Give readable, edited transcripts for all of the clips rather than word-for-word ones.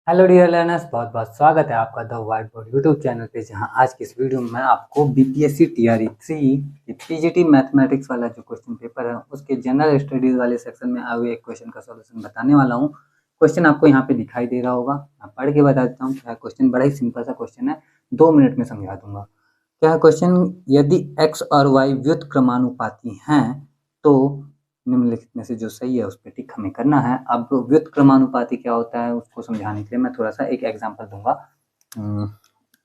Hello dear learners, बहुत बहुत स्वागत है आपका the white board YouTube channel पे। जहां आज की इस वीडियो में मैं आपको बीपीएससी टीआरई 3 पीजीटी मैथमेटिक्स वाला जो क्वेश्चन पेपर है उसके जनरल स्टडीज वाले सेक्शन में आए हुए एक क्वेश्चन का सॉल्यूशन बताने वाला हूं। क्वेश्चन आपको यहाँ पे दिखाई दे रहा होगा, मैं पढ़ के बता देता हूँ क्या क्वेश्चन। बड़ा ही सिंपल सा क्वेश्चन है, 2 मिनट में समझा दूंगा। क्या है क्वेश्चन? यदि एक्स और वाई व्युत्क्रमानुपाती हैं तो निम्नलिखित में से जो सही है उस पर टिक हमें करना है। अब व्युत्क्रमानुपाती क्या होता है उसको समझाने के लिए मैं थोड़ा सा एक एग्जांपल दूंगा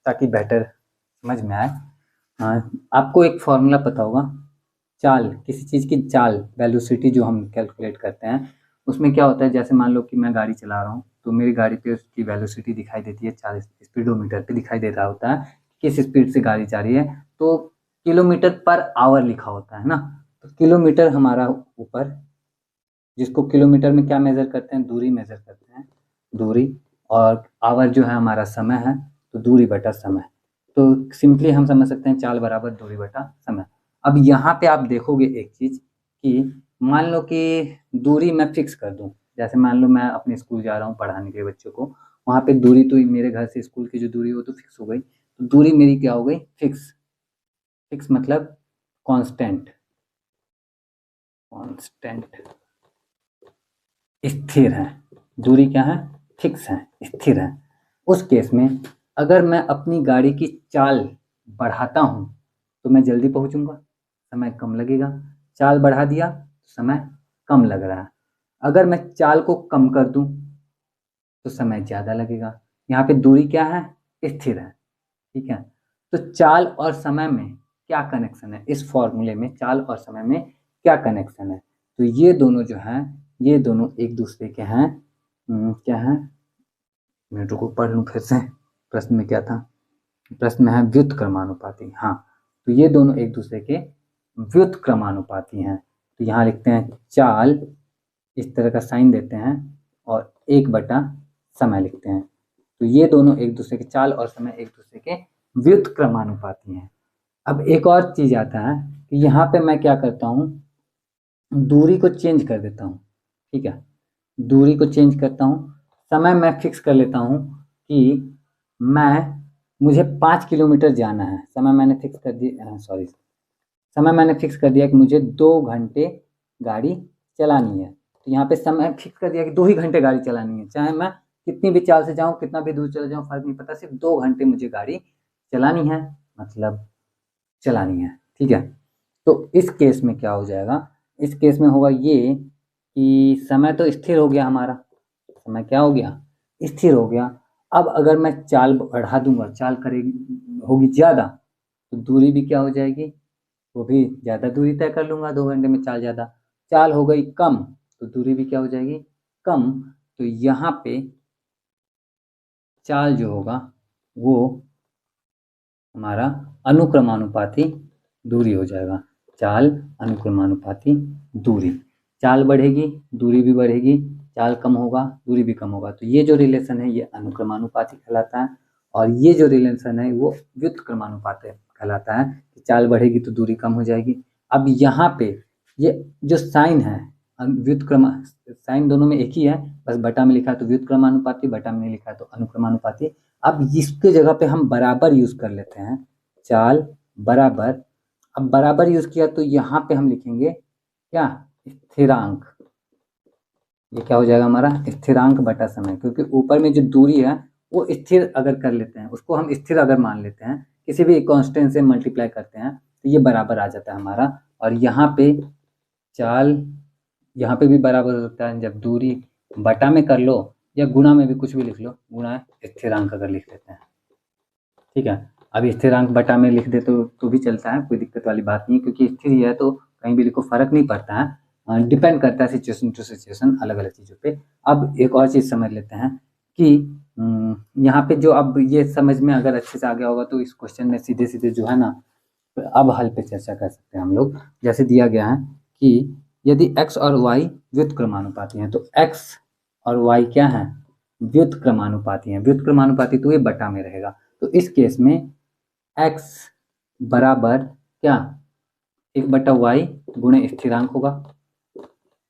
ताकि बेटर समझ में आए। आपको एक फॉर्मूला पता होगा, चाल, किसी चीज़ की चाल वेलोसिटी जो हम कैलकुलेट करते हैं उसमें क्या होता है। जैसे मान लो कि मैं गाड़ी चला रहा हूँ तो मेरी गाड़ी पे उसकी वेलोसिटी दिखाई देती है, 40 स्पीडोमीटर पे दिखाई दे रहा होता है किस स्पीड से गाड़ी जा रही है। तो किलोमीटर पर आवर लिखा होता है ना, तो किलोमीटर हमारा ऊपर, जिसको किलोमीटर में क्या मेजर करते हैं, दूरी मेजर करते हैं, दूरी। और आवर जो है हमारा समय है, तो दूरी बटा समय। तो सिंपली हम समझ सकते हैं चाल बराबर दूरी बटा समय। अब यहाँ पे आप देखोगे एक चीज कि मान लो कि दूरी मैं फिक्स कर दूं। जैसे मान लो मैं अपने स्कूल जा रहा हूँ पढ़ाने के बच्चों को, वहाँ पे दूरी तो मेरे घर से स्कूल की जो दूरी हो तो फिक्स हो गई। तो दूरी मेरी क्या हो गई? फिक्स। फिक्स मतलब कांस्टेंट, कांस्टेंट, स्थिर है। दूरी क्या है? फिक्स है, स्थिर है। उस केस में अगर मैं अपनी गाड़ी की चाल बढ़ाता हूं तो मैं जल्दी पहुंचूंगा, समय कम लगेगा। चाल बढ़ा दिया तो समय कम लग रहा है। अगर मैं चाल को कम कर दूं तो समय ज़्यादा लगेगा। यहाँ पे दूरी क्या है? स्थिर है। ठीक है, तो चाल और समय में क्या कनेक्शन है? इस फॉर्मूले में चाल और समय में क्या कनेक्शन है? तो ये दोनों जो हैं, ये दोनों एक दूसरे के हैं। क्या है, मिनटों को पढ़ लूँ फिर से। प्रश्न में क्या था? प्रश्न में है व्युत्क्रमानुपाती। हाँ, तो ये दोनों एक दूसरे के व्युत्क्रमानुपाती हैं। तो यहाँ लिखते हैं चाल, इस तरह का साइन देते हैं और 1 बटा समय लिखते हैं। तो ये दोनों एक दूसरे के, चाल और समय एक दूसरे के व्युत्क्रमानुपाती हैं। अब एक और चीज आता है कि यहाँ पे मैं क्या करता हूँ, दूरी को चेंज कर देता हूँ। ठीक है, दूरी को चेंज करता हूँ। समय मैं फिक्स कर लेता हूँ कि मुझे 5 किलोमीटर जाना है। समय मैंने फिक्स कर दिया, सॉरी, समय मैंने फिक्स कर दिया कि मुझे 2 घंटे गाड़ी चलानी है। तो यहाँ पे समय फिक्स कर दिया कि 2 ही घंटे गाड़ी चलानी है, चाहे मैं कितनी भी चाल से जाऊँ, कितना भी दूर चले जाऊँ, फर्क नहीं पड़ता, सिर्फ 2 घंटे मुझे गाड़ी चलानी है, मतलब चलानी है। ठीक है, तो इस केस में क्या हो जाएगा? इस केस में होगा ये कि समय तो स्थिर हो गया हमारा, समय क्या हो गया? स्थिर हो गया। अब अगर मैं चाल बढ़ा दूंगा, चाल करेगी होगी ज़्यादा, तो दूरी भी क्या हो जाएगी? वो भी ज़्यादा दूरी तय कर लूँगा, 2 घंटे में चाल ज़्यादा। चाल हो गई कम तो दूरी भी क्या हो जाएगी? कम। तो यहाँ पे चाल जो होगा वो हमारा अनुक्रमानुपाती दूरी हो जाएगा। चाल अनुक्रमानुपाती दूरी, चाल बढ़ेगी दूरी भी बढ़ेगी, चाल कम होगा दूरी भी कम होगा। तो ये जो रिलेशन है ये अनुक्रमानुपाती कहलाता है, और ये जो रिलेशन है वो व्युत्क्रमानुपाती कहलाता है कि चाल बढ़ेगी तो दूरी कम हो जाएगी। अब यहाँ पे ये जो साइन है, व्युत्क्रमा, साइन दोनों में एक ही है, बस बटा में लिखा है तो व्युत्क्रमानुपाती, बटा में नहीं लिखा है तो अनुक्रमानुपाती। अब इसके जगह पे हम बराबर यूज कर लेते हैं, चाल बराबर। अब बराबर यूज किया तो यहाँ पे हम लिखेंगे क्या? स्थिरांक। ये क्या हो जाएगा हमारा? स्थिरांक बटा समय, क्योंकि ऊपर में जो दूरी है वो स्थिर अगर कर लेते हैं, उसको हम स्थिर अगर मान लेते हैं, किसी भी कांस्टेंट से मल्टीप्लाई करते हैं तो ये बराबर आ जाता है हमारा। और यहाँ पे चाल, यहाँ पे भी बराबर हो सकता है, जब दूरी बटा में कर लो या गुणा में भी कुछ भी लिख लो, गुणा स्थिरांक अगर लिख लेते हैं। ठीक है, अब स्थिरांक बटा में लिख दे तो भी चलता है, कोई दिक्कत वाली बात नहीं है, क्योंकि स्थिर ही है तो कहीं भी लिखो फर्क नहीं पड़ता है। डिपेंड करता है सिचुएशन टू सिचुएशन, अलग अलग चीज़ों पे। अब एक और चीज़ समझ लेते हैं कि यहाँ पे जो, अब ये समझ में अगर अच्छे से आ गया होगा तो इस क्वेश्चन में सीधे सीधे जो है ना, अब हल पे चर्चा कर सकते हैं हम लोग। जैसे दिया गया है कि यदि x और y व्युत्क्रमानुपाती हैं, तो x और y क्या है? व्युत्क्रमानुपाती हैं। व्युत्क्रमानुपाती तो ये बटा में रहेगा। तो इस केस में x बराबर क्या? 1/y गुणे स्थिरांक होगा,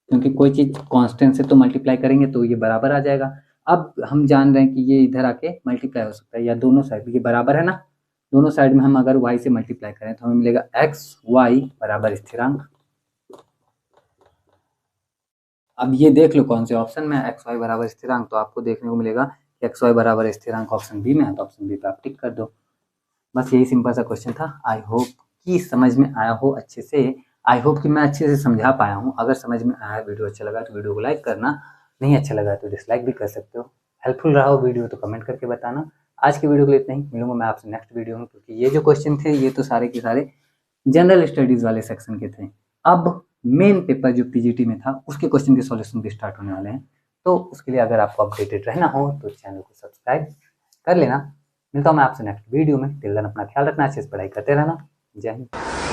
क्योंकि कोई चीज कांस्टेंट से तो मल्टीप्लाई करेंगे तो ये बराबर आ जाएगा। अब हम जान रहे हैं कि ये इधर आके मल्टीप्लाई हो सकता है, या दोनों साइड ये बराबर है ना, दोनों साइड में हम अगर y से मल्टीप्लाई करें तो हमें मिलेगा x y बराबर स्थिरांक। अब ये देख लो कौन से ऑप्शन में एक्स वाई बराबर स्थिरांक, तो आपको देखने को मिलेगा कि एक्स वाई बराबर स्थिरांक ऑप्शन बी में है, तो ऑप्शन बी पे आप टिक कर दो। बस यही सिंपल सा क्वेश्चन था। आई होप कि समझ में आया हो अच्छे से। आई होप कि मैं अच्छे से समझा पाया हूँ। अगर समझ में आया, वीडियो अच्छा लगा तो वीडियो को लाइक करना, नहीं अच्छा लगा तो डिसलाइक भी कर सकते हो। हेल्पफुल रहा हो वीडियो तो कमेंट करके बताना। आज की वीडियो के लिए इतना ही, मिलूंगा मैं आपसे नेक्स्ट वीडियो में, क्योंकि ये जो क्वेश्चन थे ये तो सारे के सारे जनरल स्टडीज वाले सेक्शन के थे। अब मेन पेपर जो पीजीटी में था उसके क्वेश्चन के सॉल्यूशन भी स्टार्ट होने वाले हैं, तो उसके लिए अगर आपको अपडेटेड रहना हो तो चैनल को सब्सक्राइब कर लेना। मिलता हूँ मैं आपसे नेक्स्ट वीडियो में। टिल देन अपना ख्याल रखना, अच्छे से पढ़ाई करते रहना। जय हिंद।